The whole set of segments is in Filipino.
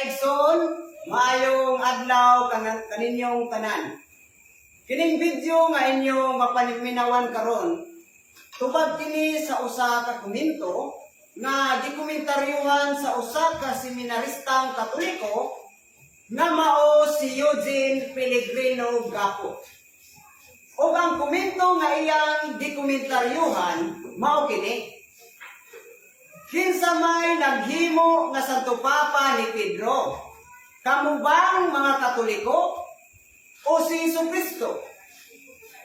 Igsoon, maayong adlaw kaninyong tanan. Kining video nga inyong mapaniminawan karon, tubag kini sa usa ka komento nga gikomentaryohan sa usa ka seminaristang Katoliko nga mao si Eugene Pellegrino Gapo. O ang komento nga iyang gikomentaryohan mao kini: kinsa may naghimo nga Santo Papa ni Pedro? Kamo bang mga Katoliko o si Jesucristo?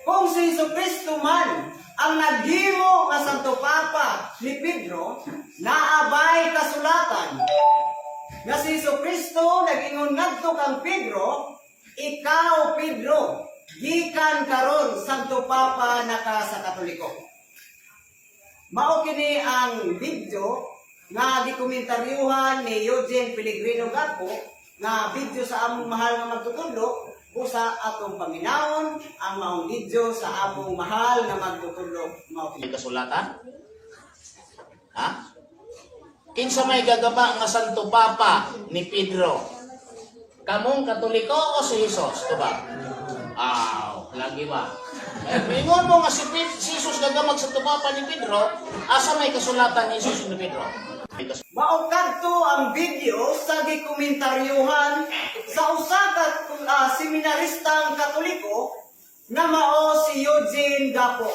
Kung si Jesucristo man ang naghimo nga Santo Papa ni Pedro, naabay kasulatan nga si Jesucristo nag-ingon ngadto kang Pedro, ikaw Pedro, gikan karon Santo Papa naka sa Katoliko. Mao kini ang video nga gikomentaryohan ni Eugene Pellegrino Gapo, nga video sa among mahal nga magtutudlo usa atong paminawon ang maong video sa among mahal nga magtutudlo. Mao kini kasulatan? Ha? Kinsa may gagaba nga Santo Papa ni Pedro? Kamong Katoliko o si Jesus? Diba? Lagi ba? Mingon mo nga si Jesus gagamag Santo Papa ni Pedro, asa may kasulatan ni Jesus ni Pedro? Mao kadto ang video sa gikomentaryohan sa usa ka seminaristang Katoliko nga mao si Eugene Gapo.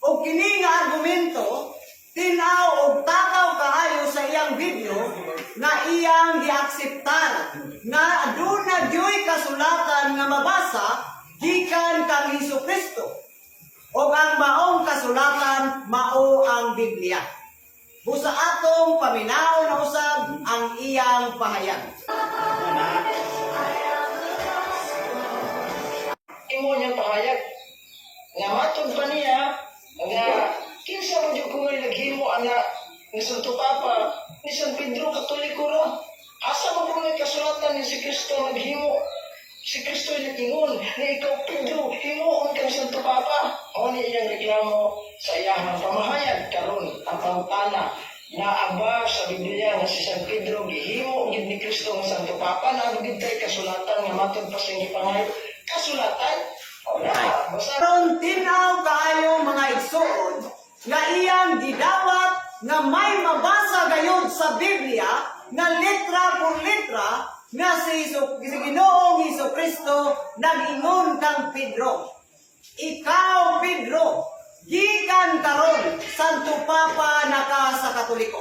O kini nga argumento tinaw og takaw kaayo sa iyang video na iyang giakseptar nga aduna gyoy kasulatan nga mabasa gikan kang Jesucristo. O ang maong kasulatan mao ang Biblia. Busa atong paminaw na usab ang iyang pahayag. Imo niyang pahayag nga matod pa niya nga kinsa mo jud kung naghimo ana ni Santo Papa ni San Pedro Katoliko ra. Asa mo kung may kasulatan ni si Kristo naghimo? Si Kristo nag-ingon na ikaw Pedro, himuon kang Santo Papa. O ni iyang reklamo sa iyang pamahayag karon ang pangutana na aba sa Biblia nga si San Pedro gihimo gid ni Kristo nga Santo Papa na gid tay kasulatan nga matod pa sa iyang pangayag. Kasulatan? Wala. Basta Karon tinaw kaayo mga igsoon nga iyang gidawat nga may mabasa gayud sa Biblia na letra por letra nga si Ginoong Jesucristo nag-ingon kang Pedro, ikaw Pedro, gikan karon Santo Papa naka sa Katoliko.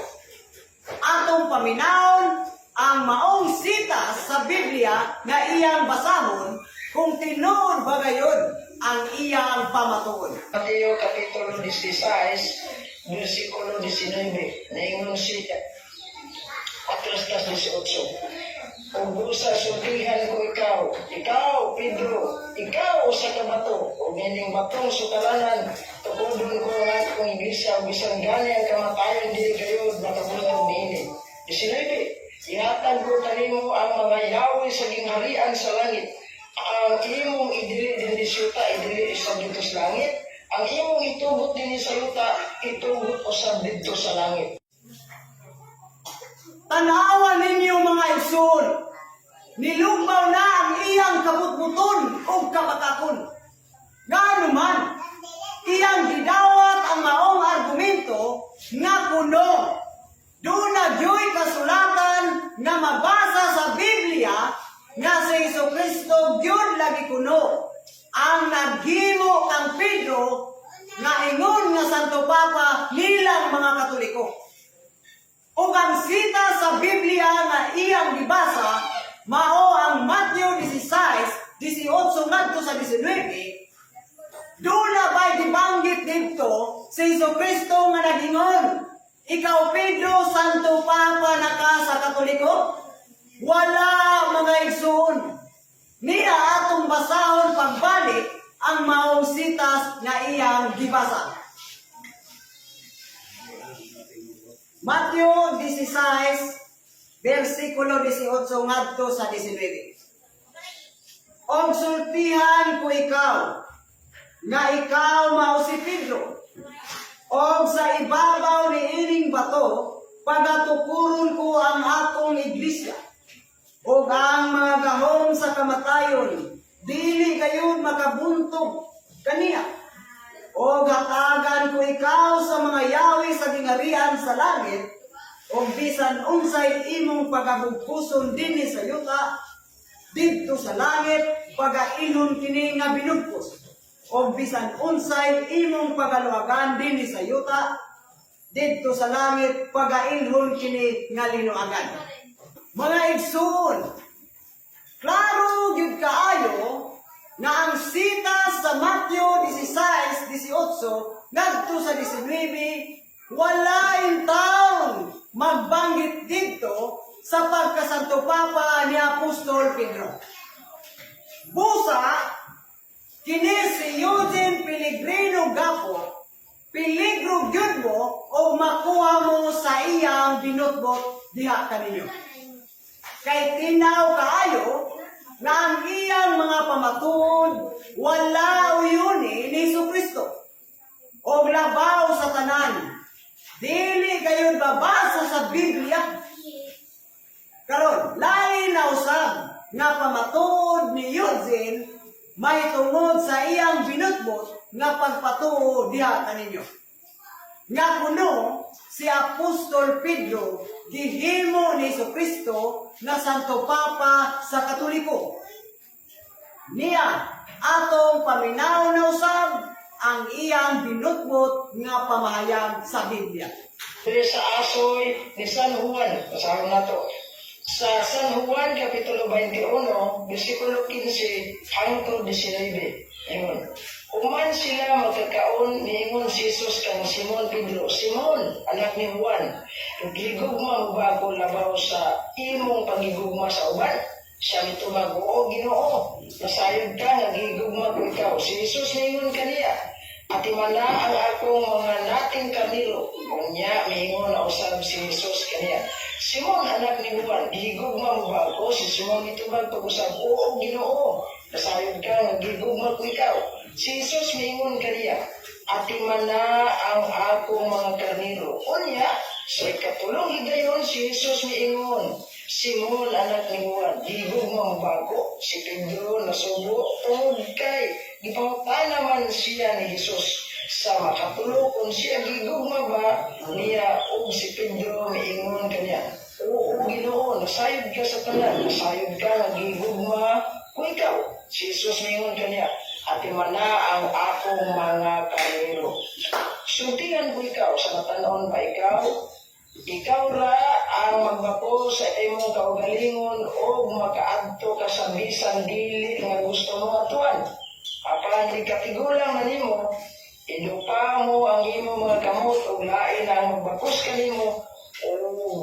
Atong paminawon ang maong sita sa Biblia nga iyang basahon kung tinuod ba gayon ang iyang pamatuon. Mateo Kapitulo 16, versikulo 19, naingon siya, 18. Kung busa sultihan ko ikaw Pedro, ikaw sa kabato, o nining batong sukalanan, tukudon ko nga kung iglesia, bisan gani ang kamatayon dili kayo makabulan niini. 19, ihatag ko tanimo ang mga yawi sa gingharian sa langit, ang imong idili din syuta, idili isang dito sa langit, ang imong itugot din sa yuta, itugot usab dito sa langit. Tanawan ninyo mga igsoon, nilugmaw na ang iyang kabutbuton o kabatakon. Ngano man, iyang gidawat ang maong argumento nga kuno. Doon na diyo'y kasulatan nga mabasa sa Biblia nga si Jesucristo diyon lagi kuno. Ang naghimo kang Pedro nga ingon nga Santo Papa nilang mga Katoliko. O ang sita sa Biblia nga iyang gibasa, mao ang Matthew 16, 18 ngadto sa 19, doon na ba'y dibanggit dito si Jesucristo nga nag-ingon, ikaw Pedro, Santo Papa naka sa Katoliko? Wala mga igsoon. Niya atong basahon pagbalik ang maong sitas nga iyang gibasa. Matthew 16, versikulo 18 ngadto sa 19. Og sultihan ko ikaw, nga ikaw mao si Pedro, og sa ibabaw ni ining bato, pagatukuron ko ang akong iglesia, O ang mga gahom sa kamatayon, dili gayon makabuntog kaniya. O hatagan ko ikaw sa mga yawi sa gingarian sa langit, o bisan unsay imong pagabugpuson dinhi sa yuta, didto sa langit pagailhon kini nga binugpos. O bisan unsay imong pagaluagan dinhi sa yuta, didto sa langit pagailhon kini nga linuagan. Mga igsoon, klaro gyud kaayo nga ang sita sa Mateo 16:18 ngadto sa 19, wala in taon magbanggit dito sa pagkasanto papa ni Apostol Pedro. Busa, kini si Eugene Pellegrino Gapo, peligro gyud mo o makuha mo sa iyang binutbot diha kaninyo. Kay tinaw kaayo nga ang iyang mga pamatuod wala uyuni ni Jesucristo o labaw sa tanan. Dili kayo babasa sa Biblia. Karon, lain na usab nga pamatuod ni Eugene may tungod sa iyang binutbot nga pagpatuo diha kaninyo. Nga kuno si Apostol Pedro gihimo ni Jesucristo na Santo Papa sa Katoliko. Niya atong paminaw na usab ang iyang binutbot nga pamahayag sa Biblia. Diri sa asoy ni San Juan, basahan na to. Sa San Juan, Kapitulo 21, versikulo 15 hangtod 19. Ingon, uman sila magkakaon, niingon si Jesus kang Simon Pedro, Simon, anak ni Juan, gigugma mo ba ako labaw sa imong pagigugma sa uban? Siya mitubag, oo, Ginoo, nasayod ka, nagigugma ko ikaw. Si Jesus niingon kaniya, ati mana ang akong mga nating kanilo. Unya, miingon na usab si Jesus kaniya, Simon, anak ni Juan, gigugma mo ba ako? Si Simon mitubag pag-usab, oo, Ginoo, nasayod ka, nagigugma ko ikaw. Si Jesus miingon kaniya, ati mana ang akong mga karniro. Unya, sa ikatulong higayon si Jesus miingon, Simon, anak ni Juan, gigugma mo ba ako? Si Pedro nasubo, tungod kay gipangutana man siya ni Jesus. Sa makatulo kung siya gigugma ba niya o si Pedro miingon kaniya, oo, Ginoo, nasayod ka sa tanan, nasayod ka, nagigugma ko ikaw. Si Jesus miingon kaniya, ati mana ang akong mga karnero. Sultihan ko ikaw, sa matanon pa ikaw, ikaw ra ang magbako sa imong kaugalingon o makaadto ka sa bisan dili nga gusto mo atuan. Apan di katigulang na nimo, idupa mo ang imong mga kamot o lain ang magbakos ka nimo o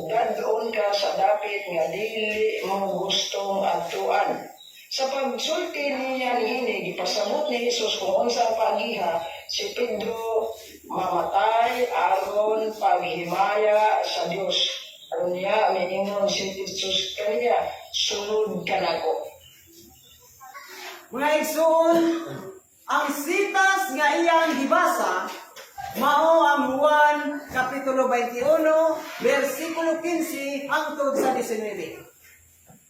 dadon ka sa dapit nga dili mo gustong atuan. Sa pagsulti niya niini, gipasabot ni Jesus kung unsa ang pagiha, si Pedro mamatay aron paghimaya sa Dios. Aron niya, miingon si Jesus kaniya, sunod ka nako. Mga igsoon, ang sitas nga iyang gibasa mao ang Juan Kapitulo 21, versikulo 15 hangtod sa 19.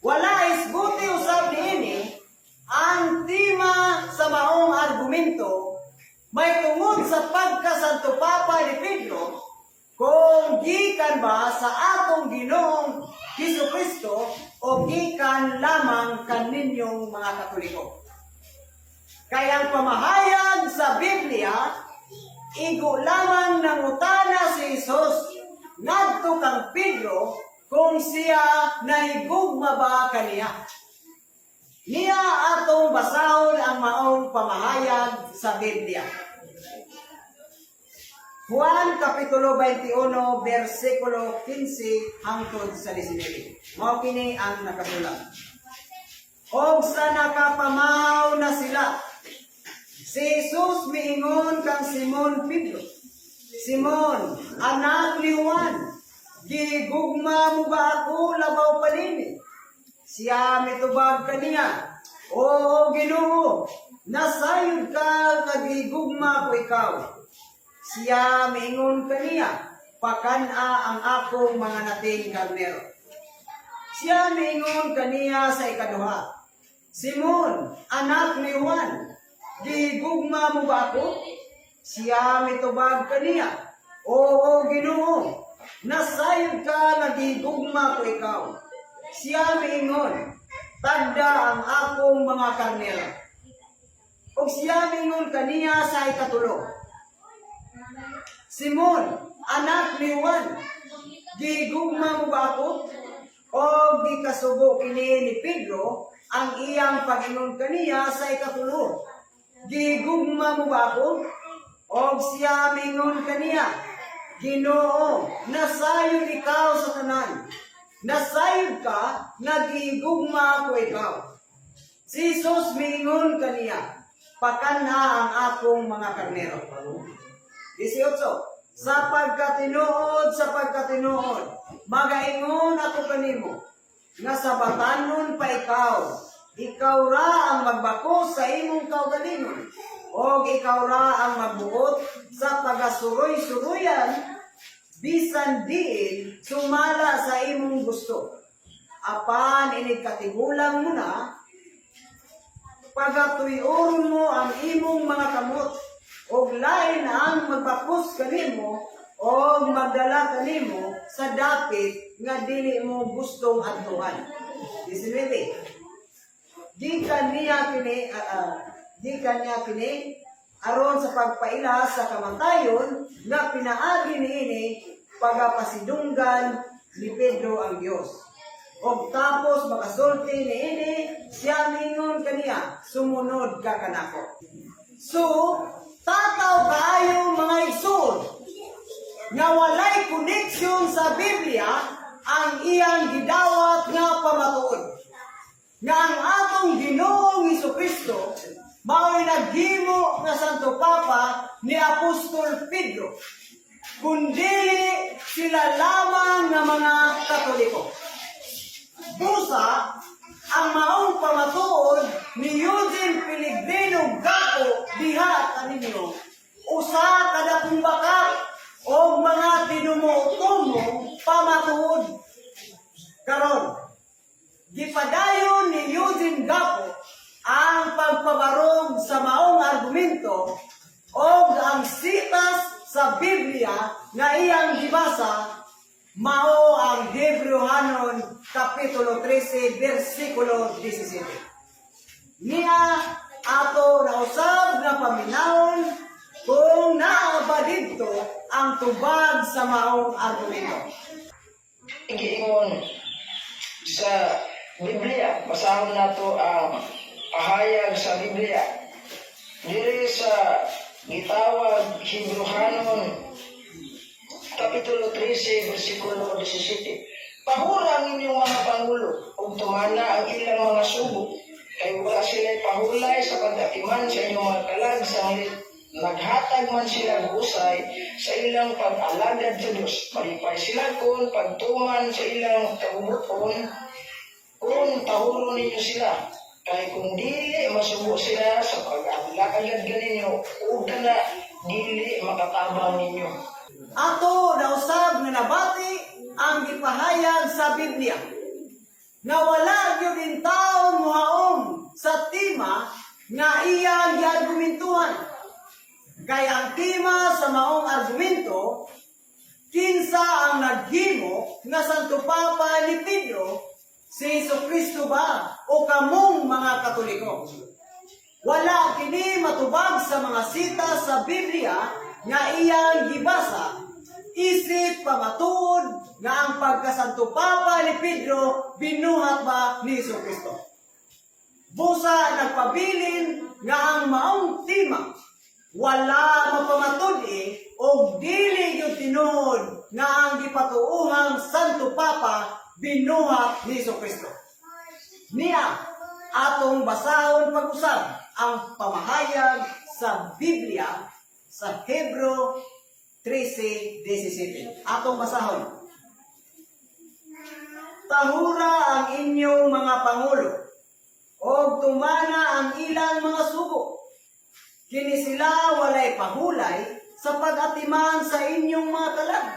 Wala isguti usab niini ang tema sa maong argumento may tungod sa pagkasanto Papa ni Pedro kung gikan ba sa atong Ginoong Jesucristo o gikan lamang kaninyong mga Katoliko. Kaya ang pamahayag sa Biblia, igo lamang nangutana si Jesus ngadto kang Pedro kung siya nahigugma ba kaniya. Niya atong basahon ang maong pamahayag sa Biblia. Juan Kapitulo 21, versikulo 15 hangtod sa 19. Mao kini ang nakasulat. Og sa nakapamahaw na sila, si Jesus miingon kang Simon Pedro, Simon, anak ni Juan, gigugma mo ba ako labaw palini? Siya mitubag kaniya, oo, Ginoo, nasayod ka kagigugma ko ikaw. Siya miingon kaniya, pakana ang akong mga nating karnero. Siya miingon kaniya sa ikaduha, Simon, anak ni Juan, gigugma mo ba ako? Siya mitubag kaniya, Oo, Ginoo, nasayod ka nga gigugma ko ikaw. Siya miingon, tagda ang akong mga karnero. O siya miingon kaniya sa ikatulo, Simon, anak ni Juan, gigugma mo ba ako? O gikasubo kini ni Pedro ang iyang pag-ingon kaniya sa ikatulo, gigugma mo ba ako? O siya mingon kaniya, Ginoo, nasayod ikaw sa tanan. Nasayod ka, nagigugma ko ikaw. Si Jesus mingon kaniya, pakana ang akong mga karnero. 18. Sa pagkatinuod, magaingon ako kanimo, nga sa batanon pa ikaw ra ang magbako sa imong kaugalingon, o ikaw ra ang magbuot sa pagasuroy-suroyan, bisan diin sumala sa imong gusto. Apan inig katigulang mo na, pagatuyoron mo ang imong mga kamot, o lain ang magbakos kanimo, o magdala kanimo sa dapit nga dili mo gustong adtuhan. 19. Gikan niya kini aron sa pagpaila sa kamatayon nga pinaagi niini pagapasidunggan ni Pedro ang Dios. O tapos makasulti niini siya mingon kaniya, sumunod ka kanako. So, tataw kaayo mga igsoon nga walay connection sa Biblia ang iyang gidawat nga pamatuod. Nga ang atong Ginoong Jesucristo mao'y naghimo nga Santo Papa ni Apostol Pedro, kundi sila lamang nga mga Katoliko. Busa, ang maong pamatuod ni Eugene Pellegrino Gapo diha kaninyo, usa kada kumbakak o mga tinumo-tumo pamatuod. Karon, gipadayon ni Eugene Gapo ang pagpabarog sa maong argumento o ang sitas sa Biblia nga iyang gibasa mao ang Hebrehanon Kapitulo 13, versikulo 17. Niya ato nausab nga paminawon kung naa ba didto ang tubag sa maong argumento. Igiingon sa Biblia, basahon nato ang pahayag sa Biblia. Diri sa gitawag Hebrehanon Kapitulo 13, versikulo 17. Pahurang inyong mga pangulo, ug tumana ang ilang mga subo, kay wala sila'y pahulay sa pagdatiman sa inyong mga kalag sanglit. Naghatag man sila husay sa ilang pag-alagad sa Diyos. Malipay sila kung pagtuman sa ilang kabubuton, kung tahuro ninyo sila. Kaya kung dili masubo sila sa pag-alagad ganinyo, huwag ka na dili makatabang ninyo. Ato nausab nga nabati ang gipahayag sa Biblia nga wala gyud in taon muhaom sa tema nga iyang giargumentuhan. Kaya ang tema sa maong argumento kinsa ang naghimo nga Santo Papa ni Pedro, si Jesucristo ba o kamong mga Katoliko? Wala kini matubag sa mga sita sa Biblia nga iyang gibasa, isip pamatuod nga ang pagkasanto Papa ni Pedro binuhat ba ni Jesucristo. Busa nagpabilin nga ang maong tema wala mapamatod o dili yung tinuod nga ang gipatuuhang Santo Papa binuhat ni Jesucristo. Niya atong basahon pag-usab ang pamahayag sa Biblia sa Hebreo 13:17. Atong basahon. Tahura ang inyong mga pangulo, o tumana ang ilang mga subo. Kini sila walay pahulay sa pag-atiman sa inyong mga kalag.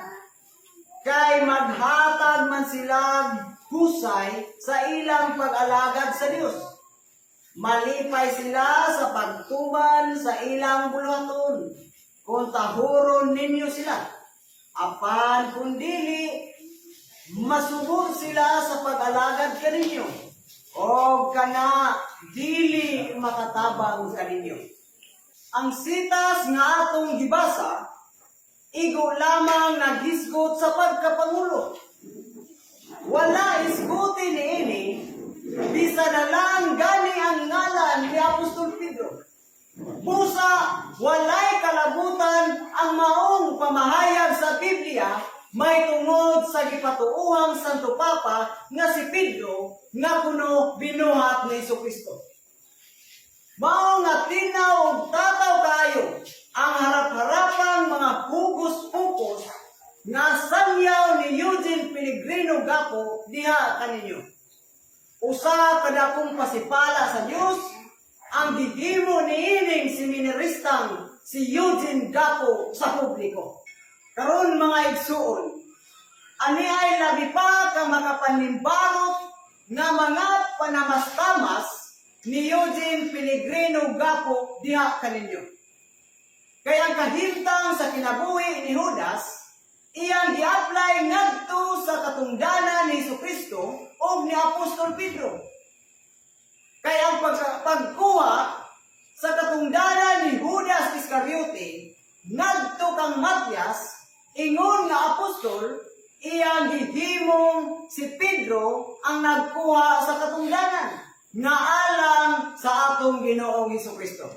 Kay maghatag man sila husay sa ilang pag-alagad sa Dios. Malipay sila sa pagtuman sa ilang buluhaton, kung tahuron ninyo sila. Apan kung dili, masubo sila sa pag-alagad kaninyo, o kana dili makatabang kaninyo. Ang sitas nga atong gibasa, igo lamang naghisgot sa pagkapangulo. Wala isguti niini, bisa na lang gani ang ngalan ni Apostol Pedro. Busa, walay kalabutan ang maong pamahayag sa Biblia may tungod sa gipatuuhang Santo Papa nga si Pedro nga kuno binuhat ni Jesucristo. Mao nga tinaw ug tataw kayo ang harap-harapang mga pugos-pugos nga samyaw ni Eugene Pellegrino Gapo diha kaninyo. Usa kada kong pasipala sa Dios ang gigimo niining seminaristang si Eugene Gapo sa publiko. Karon mga igsuon, ani ay labi pa ka makapanimbarot nga mga panamastamas ni Eugene Pellegrino Gapo diha kaninyo. Kaya ang kahimtang sa kinabuhi ni Judas, iyang gi-apply ngadto sa katungdanan ni Jesucristo o ni Apostol Pedro. Kaya ang pagkuha sa katungdanan ni Judas Iscariote ngadto kang Matias, ingon nga apostol, iyang gihimong si Pedro ang nagkuha sa katungdanan nga alang sa atong Ginoong Jesucristo.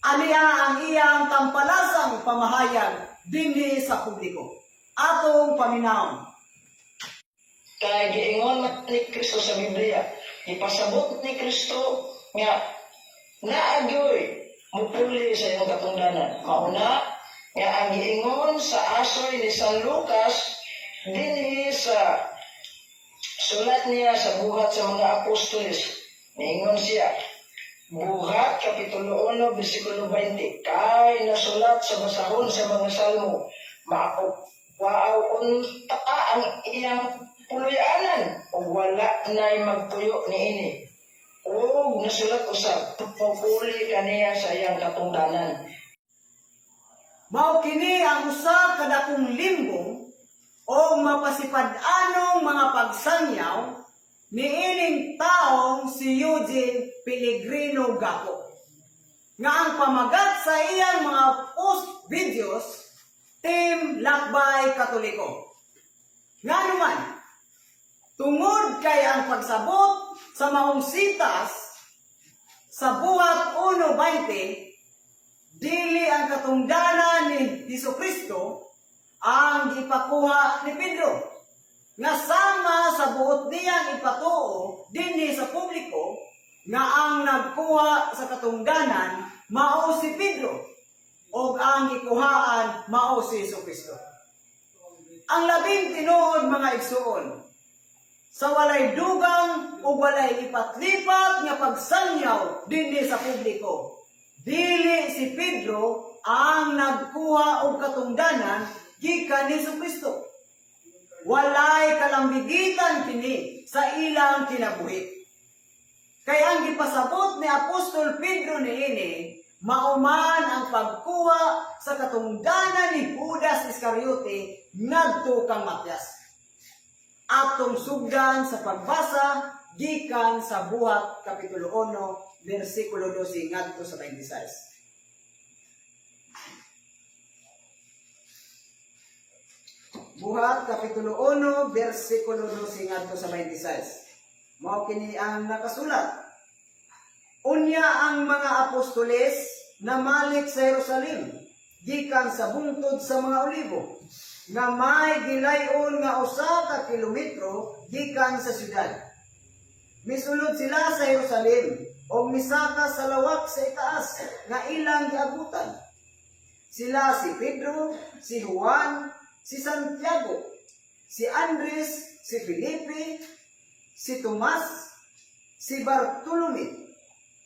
Aniya ang iyang tampalasang pamahayag dinhi sa publiko. Atong paminaw. Kaya giingon man ni Kristo sa Biblia, ipasabot ni Kristo nga naagyoy mupuli sa iyong katungdanan. Mauna, nga ang giingon sa asoy ni San Lucas dinhi sa sulat niya sa buhat sa mga apostoles. Niingon siya, buhat kapitulo 1 bersikulo 20, kay nasulat sa basahon sa mga salmo, maaw unta ang iyang puluyanan o wala na'y magpuyo niini. O nasulat usab, pupuli kaniya sa iyang katungdanan. Mao kini ang usa kada kong limbong o mapasipad-anong mga pagsangyaw niining taong si Eugene Pellegrino Gapo. Nga ang pamagat sa iyang mga post videos, Team Lakbay Katoliko. Nga naman, tungod kay ang pagsabot sa maong sitas sa buhat 1:20, dili ang katungdanan ni Jesucristo ang ipakuha ni Pedro. Nga sama sa buot niyang ipatuo dinhi sa publiko nga ang nagkuha sa katungdanan mao si Pedro o ang ikuhaan mao si Jesucristo. Ang labing tinuod mga igsuon, sa walay dugang o walay lipat-lipat nga pagsangyaw dinhi sa publiko, dili si Pedro ang nagkuha og katungdanan gikan ni Jesucristo. Walay kalambigitan kini sa ilang kinabuhi. Kaya ang gipasabot ni Apostol Pedro niini, mauman ang pagkuha sa katungdanan ni Judas Iscariote ngadto kang Matias. Atong sugdan sa pagbasa gikan sa buhat kapitulo 1 bersikulo 12 ngadto sa 26. Buhat kapitulo 1 bersikulo 12 ngadto sa 26. Mao kini ang nakasulat. Unya ang mga apostoles namalik sa Jerusalem gikan sa bungtod sa mga olibo nga may gilayon nga usa ka kilometro gikan sa syudad. Misulod sila sa Jerusalem o misaka sa lawak sa itaas nga ilang giabutan. Sila si Pedro, si Juan, si Santiago, si Andres, si Felipe, si Tomas, si Bartolome,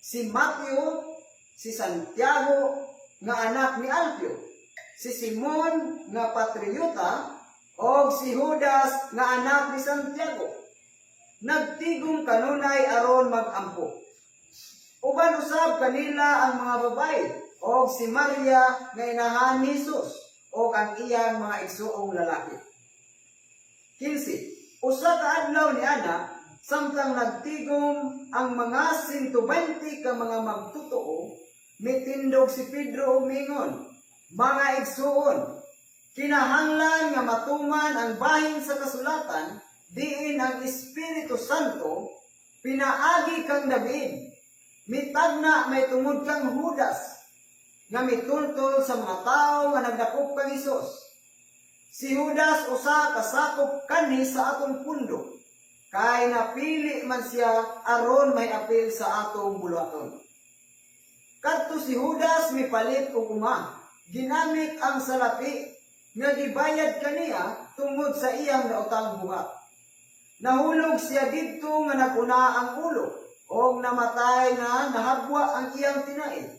si Mateo, si Santiago nga anak ni Alfeo, si Simon nga patriota, o si Judas nga anak ni Santiago, nagtigom kanunay aron magampo. Uban usab kanila ang mga babae o si Maria nga inahan ni Jesus o ang iyang mga igsuong lalaki. 15. Usa ka adlaw ni ana samtang nagtigom ang mga 120 ka mga magtotoo, mitindog si Pedro ug mingon, mga igsuon, kinahanglan nga matuman ang bahin sa kasulatan diin ang Espiritu Santo pinaagi kang David. Mitagna may tungod kang Judas nga mitultol sa mga tao nga nagdakop kang Hesus. Si Judas usa kasakop kanhi sa atong pundo, kay napili man siya aron may apil sa atong buluhaton. Kadto si Judas mipalit og uma, ginamit ang salapi nga gibayad kaniya tungod sa iyang nautang buhat. Nahulog siya didto nga naguna ang ulo o namatay na nahagwa ang iyang tinaid.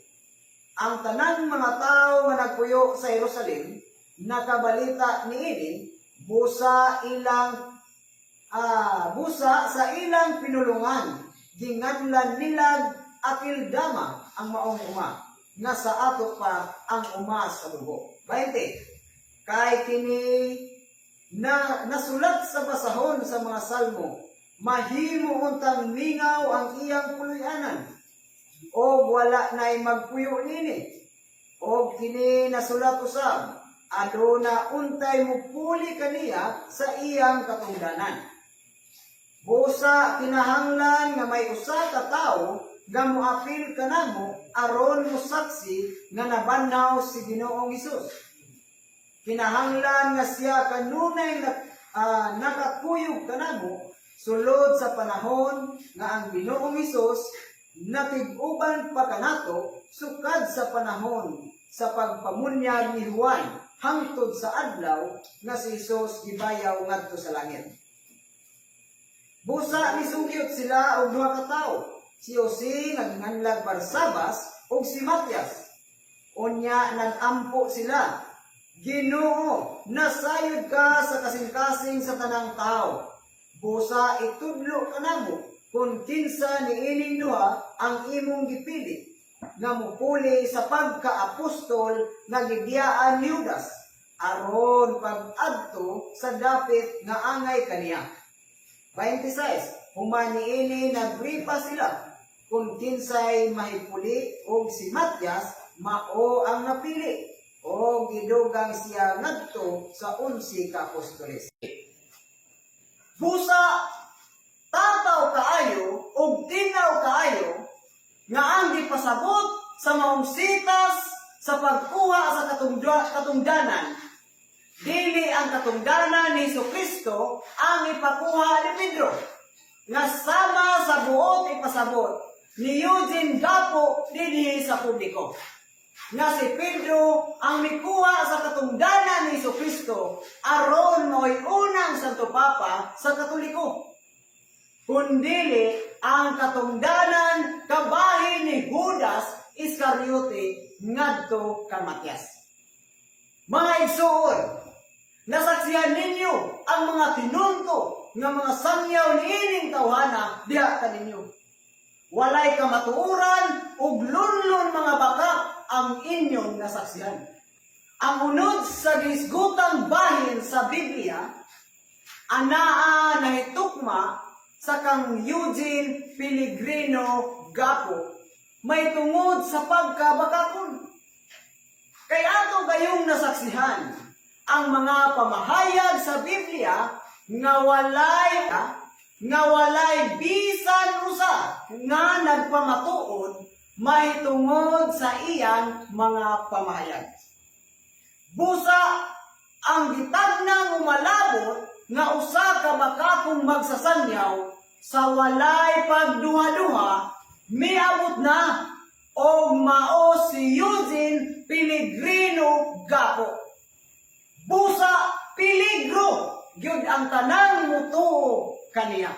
Ang tanan mga tao nga nagpuyo sa Jerusalem, nakabalita niini, busa sa ilang pinulungan, ginganlan nilag Akildama ang maong uma, nga sa ato pa ang uma sa dugo. 20. Kay kini na nasulat sa basahon sa mga salmo, mahimo untang mingaw ang iyang puluyanan, o wala na'y magpuyo nini, o kini nasulat usab, aduna untay mo puli kaniya sa iyang katungdanan. Busa kinahanglan nga may usa ka tawo nga moapil kanamo aron mo saksi nga nabanhaw si Ginoong Hesus. Kinahanglan nga siya kanunay nakakuyog kanamo sulod sa panahon nga ang Ginoong Hesus natig-uban pa kanato sukad sa panahon sa pagpamunyag ni Juan hangtod sa adlaw nga si Hesus gibayaw ngadto sa langit. Busa misugyot sila og duha ka tawo, si Jose nga ginganlag Barsabas ug si Matias. Unya nagampo sila, Ginoo, nasayod ka sa kasing-kasing sa tanang tao. Busa itudlo kanamo kung kinsa niining duha ang imong gipili nga mupuli sa pagka-apostol nga gidiyaan ni Judas aron pag-adto sa dapit nga angay kaniya. 26. Human niini nagripa sila kung kinsay mahipuli og si Matias mao ang napili o gidugang siya ngadto sa 11 ka apostoles. Busa tataw kaayo og tinaw kaayo nga ang gipasabot sa maong sitas sa pagkuha sa katungdanan, dili ang katungdanan ni Jesucristo ang ipakuha ni Pedro, nga sama sa buot ipasabot ni Eugene Gapo dinhi sa publiko. Nga si Pedro ang mikuha sa katungdanan ni Jesucristo aron mo'y unang Santo Papa sa Katoliko. Kundili ang katungdanan kabahin ni Judas Iscariote ngadto kang Matias. Mga igsuon, nasaksihan ninyo ang mga tinunto nga mga sangyaw niining tawhana diha kaninyo. Walay kamatuoran ug lunlon mga baka ang inyong nasaksihan. Ang unod sa gisgutang bahin sa Biblia, anaa nahitukma sa kang Eugene Pellegrino Gapo, may tungod sa pagkabakakon. Kaya ato kayong nasaksihan ang mga pamahayag sa Biblia nga walay bisan usa nga nagpamatuod may tungod sa iyang mga pamahayag. Busa ang gitagnang umalabot nga usa ka bakakong magsasangyaw sa walay pagduha-duha miabot na og mao si Eugene Pellegrino Gapo. Busa peligro gyud ang tanang mutuo kaniya.